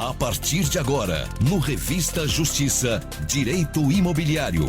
A partir de agora, no Revista Justiça, Direito Imobiliário.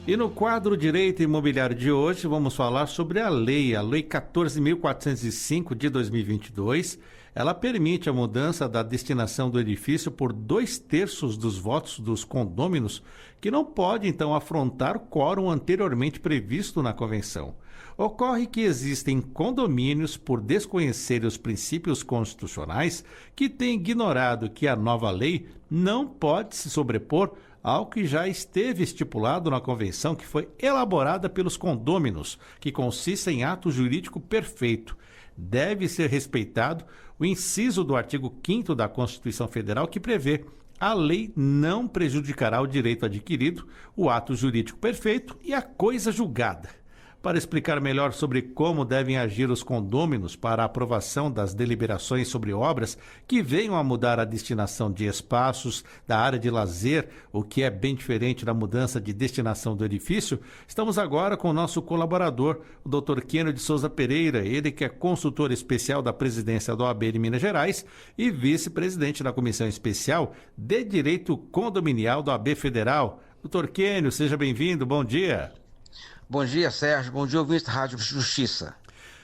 E no quadro Direito Imobiliário de hoje, vamos falar sobre a Lei 14.405 de 2022. Ela permite a mudança da destinação do edifício por 2/3 dos votos dos condôminos, que não pode, então, afrontar o quórum anteriormente previsto na convenção. Ocorre que existem condomínios, por desconhecerem os princípios constitucionais, que têm ignorado que a nova lei não pode se sobrepor ao que já esteve estipulado na convenção que foi elaborada pelos condôminos, que consiste em ato jurídico perfeito. Deve ser respeitado o inciso do artigo 5º da Constituição Federal, que prevê: a lei não prejudicará o direito adquirido, o ato jurídico perfeito e a coisa julgada. Para explicar melhor sobre como devem agir os condôminos para a aprovação das deliberações sobre obras que venham a mudar a destinação de espaços da área de lazer, o que é bem diferente da mudança de destinação do edifício, estamos agora com o nosso colaborador, o Dr. Kênio de Souza Pereira, ele que é consultor especial da presidência da OAB de Minas Gerais e vice-presidente da Comissão Especial de Direito Condominial da OAB Federal. Dr. Kênio, seja bem-vindo, bom dia. Bom dia, Sérgio. Bom dia, ouvinte da Rádio Justiça.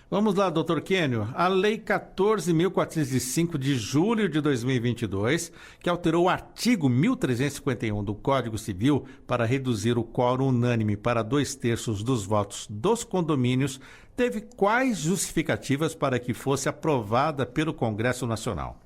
Vamos lá, doutor Kênio. A Lei 14.405 de julho de 2022, que alterou o artigo 1351 do Código Civil para reduzir o quórum unânime para 2/3 dos votos dos condomínios, teve quais justificativas para que fosse aprovada pelo Congresso Nacional?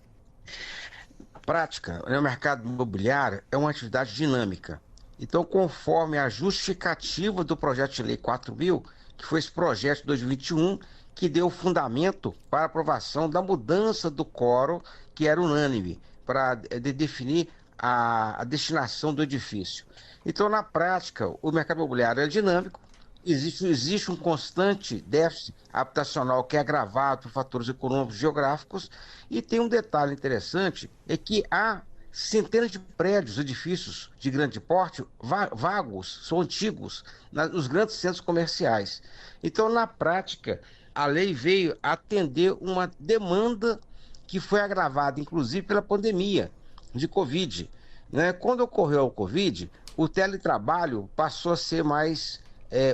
Na prática, o mercado imobiliário é uma atividade dinâmica. Então, conforme a justificativa do projeto de lei 4.000, que foi esse projeto de 2021, que deu fundamento para a aprovação da mudança do quórum, que era unânime, para definir a destinação do edifício. Então, na prática, o mercado imobiliário é dinâmico, existe um constante déficit habitacional que é agravado por fatores econômicos e geográficos, e tem um detalhe interessante, é que há centenas de prédios, edifícios de grande porte, vagos, são antigos, nos grandes centros comerciais. Então, na prática, a lei veio atender uma demanda que foi agravada, inclusive, pela pandemia de Covid, né? Quando ocorreu o Covid, o teletrabalho passou a ser mais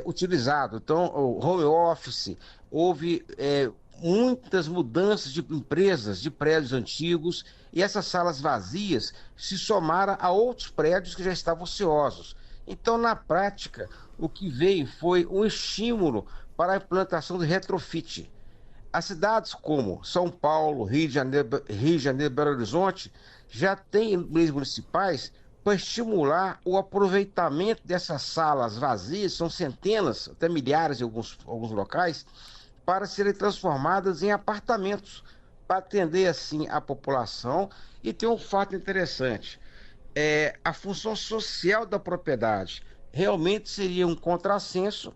utilizado. Então, o home office, houve muitas mudanças de empresas, de prédios antigos, e essas salas vazias se somaram a outros prédios que já estavam ociosos. Então, na prática, o que veio foi um estímulo para a implantação do retrofit. As cidades como São Paulo, Rio de Janeiro e Belo Horizonte já têm leis municipais para estimular o aproveitamento dessas salas vazias, são centenas, até milhares em alguns locais, para serem transformadas em apartamentos, para atender assim a população. E tem um fato interessante, a função social da propriedade realmente seria um contrassenso,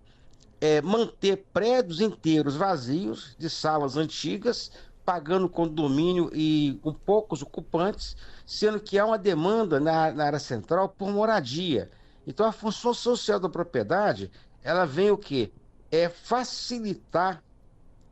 manter prédios inteiros vazios, de salas antigas, pagando condomínio e com poucos ocupantes, sendo que há uma demanda na área central por moradia. Então a função social da propriedade, ela vem o quê? Facilitar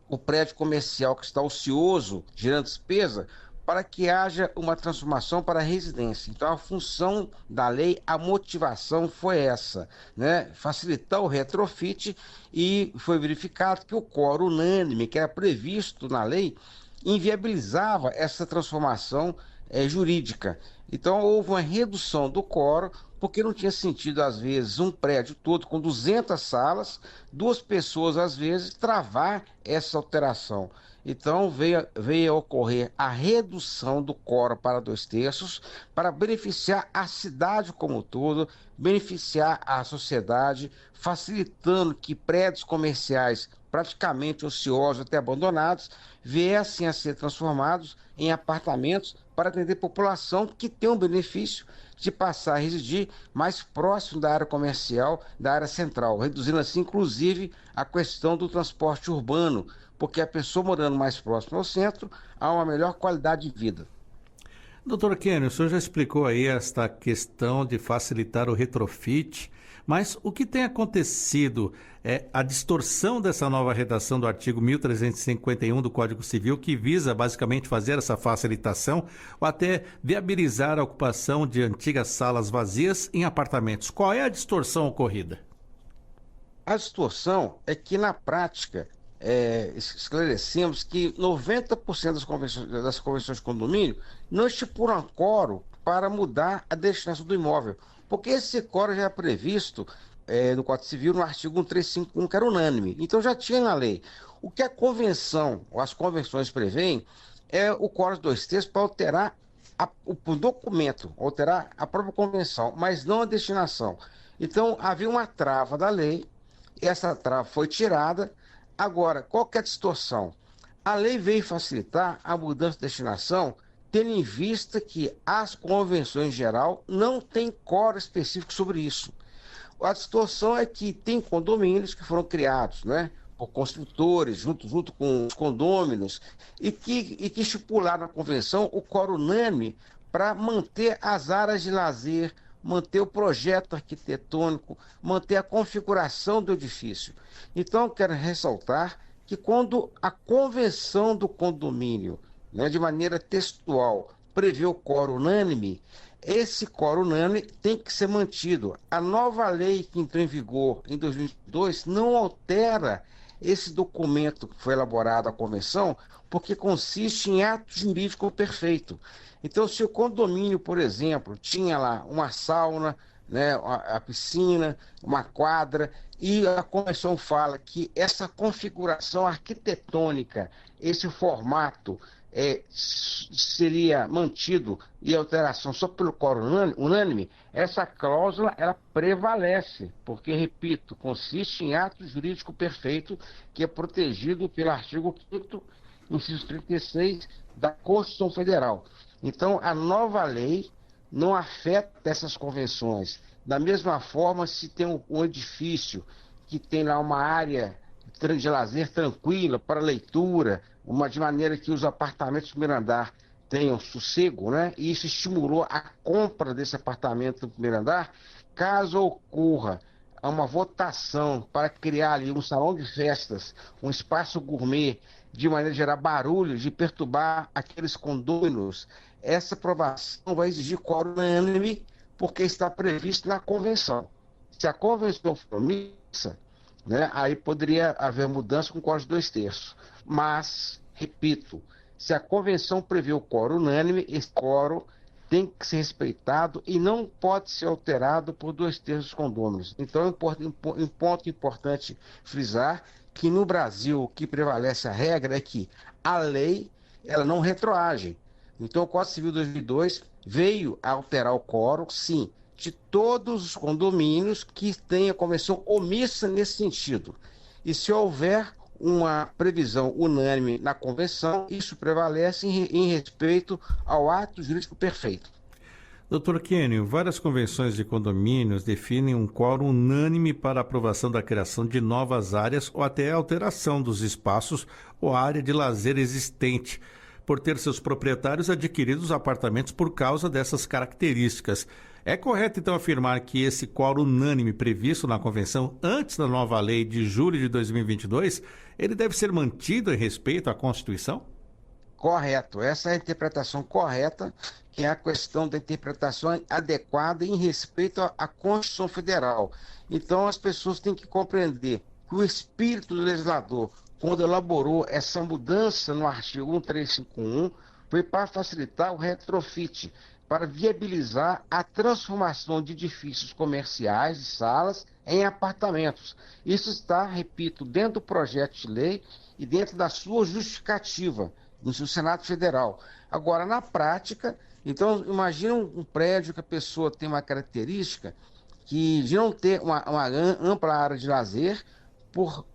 o prédio comercial que está ocioso, gerando despesa, para que haja uma transformação para a residência. Então, a função da lei, a motivação foi essa, né? Facilitar o retrofit, e foi verificado que o quórum unânime, que era previsto na lei, inviabilizava essa transformação jurídica. Então, houve uma redução do quórum, porque não tinha sentido, às vezes, um prédio todo com 200 salas, 2 pessoas, às vezes, travar essa alteração. Então, veio a ocorrer a redução do quórum para 2/3, para beneficiar a cidade como um todo, beneficiar a sociedade, facilitando que prédios comerciais praticamente ociosos, até abandonados, viessem a ser transformados em apartamentos para atender a população que tem um benefício de passar a residir mais próximo da área comercial, da área central, reduzindo assim, inclusive, a questão do transporte urbano, porque a pessoa morando mais próximo ao centro há uma melhor qualidade de vida. Doutor Kênio, o senhor já explicou aí esta questão de facilitar o retrofit, mas o que tem acontecido é a distorção dessa nova redação do artigo 1351 do Código Civil, que visa basicamente fazer essa facilitação ou até viabilizar a ocupação de antigas salas vazias em apartamentos. Qual é a distorção ocorrida? A distorção é que, na prática, esclarecemos que 90% das convenções de condomínio não estipulam quórum para mudar a destinação do imóvel, porque esse quórum já é previsto no Código Civil, no artigo 1351, que era unânime. Então já tinha na lei. O que a convenção, ou as convenções prevêem, é o quórum de 2/3 para alterar o documento, alterar a própria convenção, mas não a destinação. Então havia uma trava da lei, essa trava foi tirada. Agora, qual que é a distorção? A lei veio facilitar a mudança de destinação, tendo em vista que as convenções em geral não têm quórum específico sobre isso. A distorção é que tem condomínios que foram criados, né, por construtores, junto com os condôminos, e que estipularam na convenção o quórum unânime para manter as áreas de lazer, manter o projeto arquitetônico, manter a configuração do edifício. Então, quero ressaltar que quando a convenção do condomínio, né, de maneira textual, prevê o quórum unânime, esse quórum unânime tem que ser mantido. A nova lei que entrou em vigor em 2022 não altera esse documento que foi elaborado, a convenção, porque consiste em ato jurídico perfeito. Então, se o condomínio, por exemplo, tinha lá uma sauna, né, a piscina, uma quadra, e a convenção fala que essa configuração arquitetônica, esse formato, seria mantido e alteração só pelo quórum unânime, essa cláusula ela prevalece, porque, repito, consiste em ato jurídico perfeito que é protegido pelo artigo 5º, inciso 36 da Constituição Federal. Então, a nova lei não afeta essas convenções. Da mesma forma, se tem um edifício que tem lá uma área de lazer tranquila para leitura, de maneira que os apartamentos do primeiro andar tenham sossego, né? E isso estimulou a compra desse apartamento do primeiro andar. Caso ocorra uma votação para criar ali um salão de festas, um espaço gourmet, de maneira a gerar barulho, de perturbar aqueles condôminos, essa aprovação vai exigir quórum unânime, porque está previsto na convenção. Se a convenção for omissa, né, aí poderia haver mudança com quórum de 2/3. Mas, repito, se a convenção prevê o quórum unânime, esse quórum tem que ser respeitado e não pode ser alterado por 2/3 dos condôminos. Então, um ponto importante frisar que no Brasil o que prevalece a regra é que a lei ela não retroage. Então, o Código Civil 2002 veio a alterar o quórum, sim, de todos os condomínios que tenham convenção omissa nesse sentido. E se houver uma previsão unânime na convenção, isso prevalece em respeito ao ato jurídico perfeito. Doutor Kênio, várias convenções de condomínios definem um quórum unânime para a aprovação da criação de novas áreas ou até a alteração dos espaços ou área de lazer existente, por ter seus proprietários adquirido os apartamentos por causa dessas características. É correto, então, afirmar que esse quórum unânime previsto na convenção antes da nova lei de julho de 2022, ele deve ser mantido em respeito à Constituição? Correto. Essa é a interpretação correta, que é a questão da interpretação adequada em respeito à Constituição Federal. Então, as pessoas têm que compreender que o espírito do legislador, quando elaborou essa mudança no artigo 1351, foi para facilitar o retrofit, para viabilizar a transformação de edifícios comerciais e salas em apartamentos. Isso está, repito, dentro do projeto de lei e dentro da sua justificativa no Senado Federal. Agora, na prática, então, imagina um prédio que a pessoa tem uma característica de não ter uma ampla área de lazer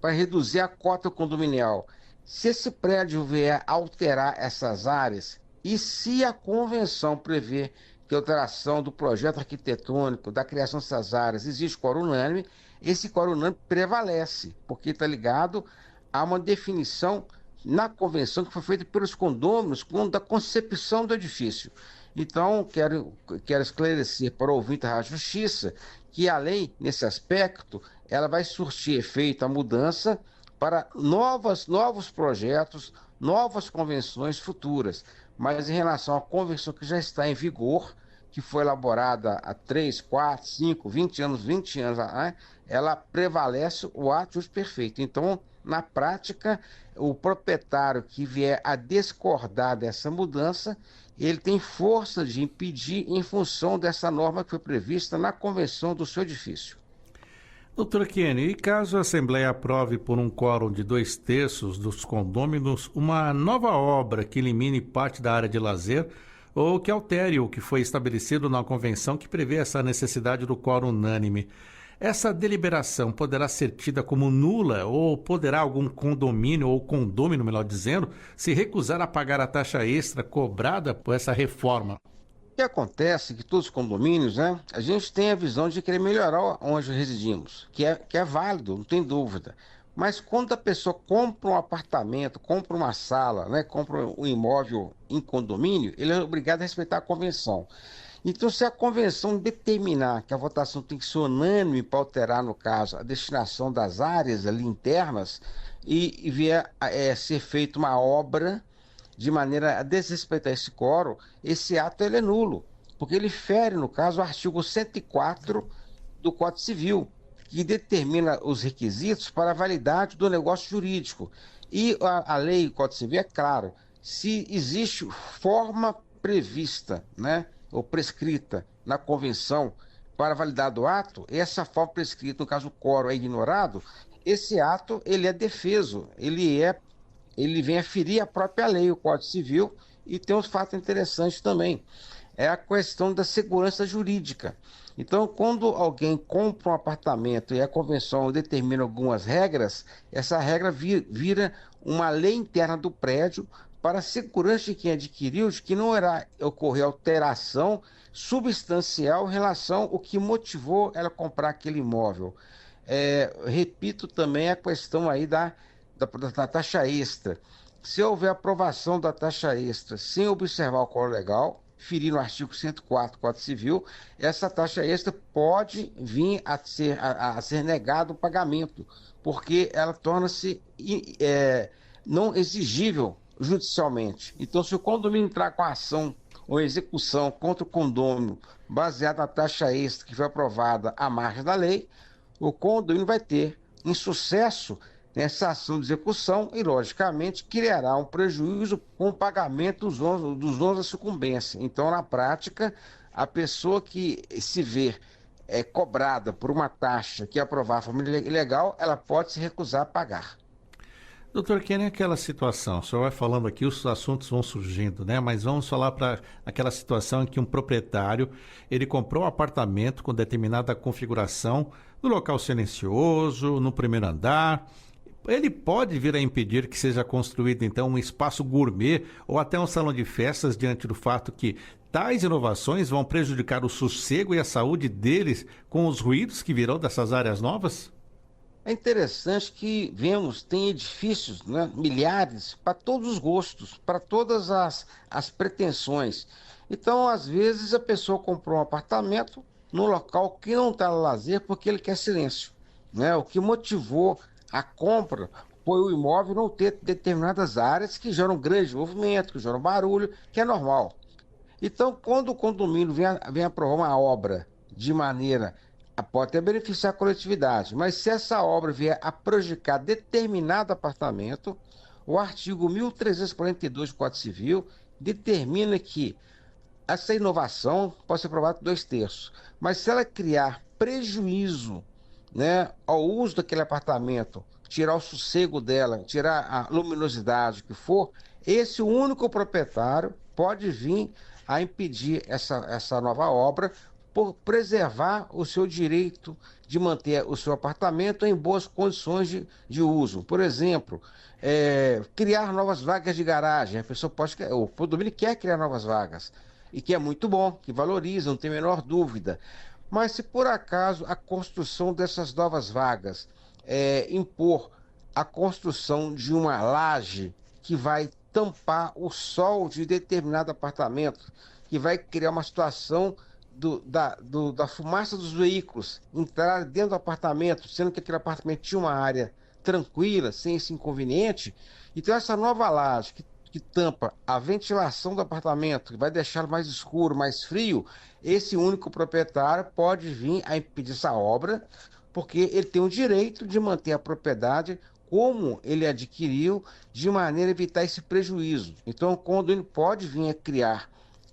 para reduzir a cota condominial. Se esse prédio vier alterar essas áreas, e se a convenção prevê que a alteração do projeto arquitetônico, da criação dessas áreas, existe quórum unânime, esse quórum unânime prevalece, porque está ligado a uma definição na convenção que foi feita pelos condôminos quando da concepção do edifício. Então, quero esclarecer para o ouvinte da Justiça que a lei, nesse aspecto, ela vai surtir efeito a mudança para novos projetos, novas convenções futuras. Mas em relação à convenção que já está em vigor, que foi elaborada há 3, 4, 5, 20 anos, né, ela prevalece o ato justo perfeito. Então, na prática, o proprietário que vier a discordar dessa mudança, ele tem força de impedir em função dessa norma que foi prevista na convenção do seu edifício. Doutor Kenny, e caso a Assembleia aprove por um quórum de 2/3 dos condôminos uma nova obra que elimine parte da área de lazer ou que altere o que foi estabelecido na convenção que prevê essa necessidade do quórum unânime, essa deliberação poderá ser tida como nula ou poderá algum condomínio ou condômino, melhor dizendo, se recusar a pagar a taxa extra cobrada por essa reforma? O que acontece é que todos os condomínios, né, a gente tem a visão de querer melhorar onde residimos, que é válido, não tem dúvida. Mas quando a pessoa compra um apartamento, compra uma sala, né, compra um imóvel em condomínio, ele é obrigado a respeitar a convenção. Então, se a convenção determinar que a votação tem que ser unânime para alterar, no caso, a destinação das áreas ali internas e vier a ser feita uma obra de maneira a desrespeitar esse quórum, esse ato ele é nulo, porque ele fere, no caso, o artigo 104 do Código Civil, que determina os requisitos para a validade do negócio jurídico. E a lei, o Código Civil, é claro, se existe forma prevista, né, ou prescrita na convenção para validar do ato, essa forma prescrita, no caso o quórum é ignorado, esse ato ele é defeso, ele vem a ferir a própria lei, o Código Civil, e tem uns fatos interessantes também. É a questão da segurança jurídica. Então, quando alguém compra um apartamento e a convenção determina algumas regras, essa regra vira uma lei interna do prédio para a segurança de quem adquiriu, de que não irá ocorrer alteração substancial em relação ao que motivou ela comprar aquele imóvel. Repito também a questão aí da taxa extra. Se houver aprovação da taxa extra sem observar o quórum legal, ferindo o artigo 104 do Código Civil, essa taxa extra pode vir a ser negado o pagamento, porque ela torna-se não exigível judicialmente. Então, se o condomínio entrar com ação ou execução contra o condômino baseada na taxa extra que foi aprovada à margem da lei, o condomínio vai ter insucesso nessa ação de execução e, logicamente, criará um prejuízo com o pagamento dos ônus da sucumbência. Então, na prática, a pessoa que se vê cobrada por uma taxa que aprovar a forma ilegal, ela pode se recusar a pagar. Doutor Kenny, aquela situação, o senhor vai falando aqui, os assuntos vão surgindo, né? Mas vamos falar para aquela situação em que um proprietário, ele comprou um apartamento com determinada configuração, no local silencioso, no primeiro andar. Ele pode vir a impedir que seja construído, então, um espaço gourmet ou até um salão de festas diante do fato que tais inovações vão prejudicar o sossego e a saúde deles com os ruídos que virão dessas áreas novas? É interessante que tem edifícios, né, milhares, para todos os gostos, para todas as pretensões. Então, às vezes, a pessoa comprou um apartamento num local que não está no lazer porque ele quer silêncio, né? O que motivou a compra foi o imóvel não ter determinadas áreas que geram grande movimento, que geram barulho, que é normal. Então, quando o condomínio vem aprovar uma obra de maneira pode até beneficiar a coletividade, mas se essa obra vier a prejudicar determinado apartamento, o artigo 1342 do Código Civil determina que essa inovação pode ser aprovada por 2/3, mas se ela criar prejuízo, né, ao uso daquele apartamento, tirar o sossego dela, tirar a luminosidade, o que for, esse único proprietário pode vir a impedir essa nova obra por preservar o seu direito de manter o seu apartamento em boas condições de uso. Por exemplo, criar novas vagas de garagem. A pessoa o condomínio quer criar novas vagas, e que é muito bom, que valoriza, não tem a menor dúvida. Mas se por acaso a construção dessas novas vagas impor a construção de uma laje que vai tampar o sol de determinado apartamento, que vai criar uma situação da fumaça dos veículos entrar dentro do apartamento, sendo que aquele apartamento tinha uma área tranquila, sem esse inconveniente. Então essa nova laje que tampa a ventilação do apartamento, que vai deixá-lo mais escuro, mais frio, esse único proprietário pode vir a impedir essa obra, porque ele tem o direito de manter a propriedade como ele adquiriu, de maneira a evitar esse prejuízo. Então, quando ele pode vir a criar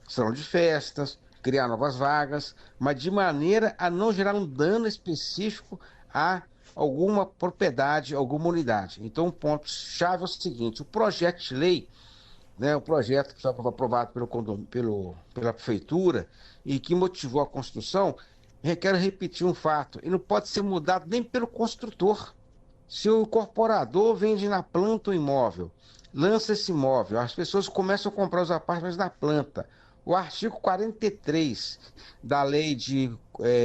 salão de festas, criar novas vagas, mas de maneira a não gerar um dano específico a alguma propriedade, alguma unidade. Então, um ponto-chave é o seguinte: o projeto de lei, né, o projeto que foi aprovado pela prefeitura e que motivou a construção, quero repetir um fato: ele não pode ser mudado nem pelo construtor. Se o incorporador vende na planta o imóvel, lança esse imóvel, as pessoas começam a comprar os apartamentos na planta. O artigo 43 da lei de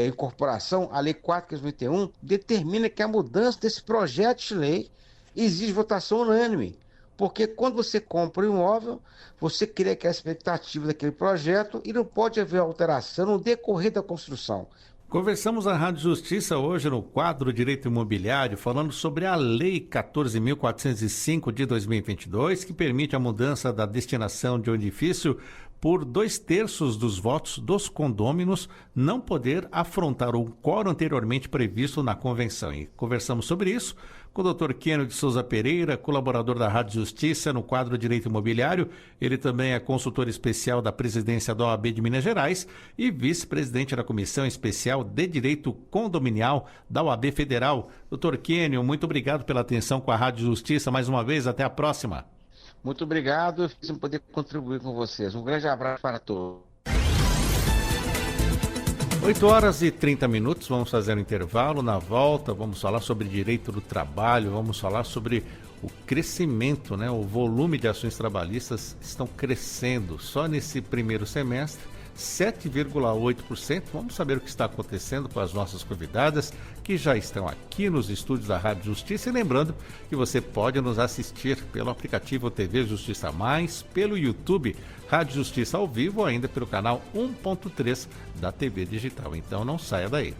incorporação, a lei 4.591, determina que a mudança desse projeto de lei exige votação unânime. Porque quando você compra um imóvel, você cria aquela expectativa daquele projeto e não pode haver alteração no decorrer da construção. Conversamos na Rádio Justiça hoje no quadro Direito Imobiliário, falando sobre a Lei 14.405 de 2022, que permite a mudança da destinação de um edifício por 2/3 dos votos dos condôminos não poder afrontar o quórum anteriormente previsto na convenção. E conversamos sobre isso com o Dr. Kênio de Souza Pereira, colaborador da Rádio Justiça no quadro Direito Imobiliário. Ele também é consultor especial da presidência da OAB de Minas Gerais e vice-presidente da Comissão Especial de Direito Condominial da OAB Federal. Dr. Kênio, muito obrigado pela atenção com a Rádio Justiça. Mais uma vez, até a próxima. Muito obrigado, por poder contribuir com vocês. Um grande abraço para todos. 8h30, vamos fazer um intervalo. Na volta, vamos falar sobre direito do trabalho, vamos falar sobre o crescimento, né? O volume de ações trabalhistas estão crescendo. Só nesse primeiro semestre, 7,8%. Vamos saber o que está acontecendo com as nossas convidadas, que já estão aqui nos estúdios da Rádio Justiça. E lembrando que você pode nos assistir pelo aplicativo TV Justiça Mais, pelo YouTube Rádio Justiça ao vivo ou ainda pelo canal 1.3 da TV Digital. Então não saia daí.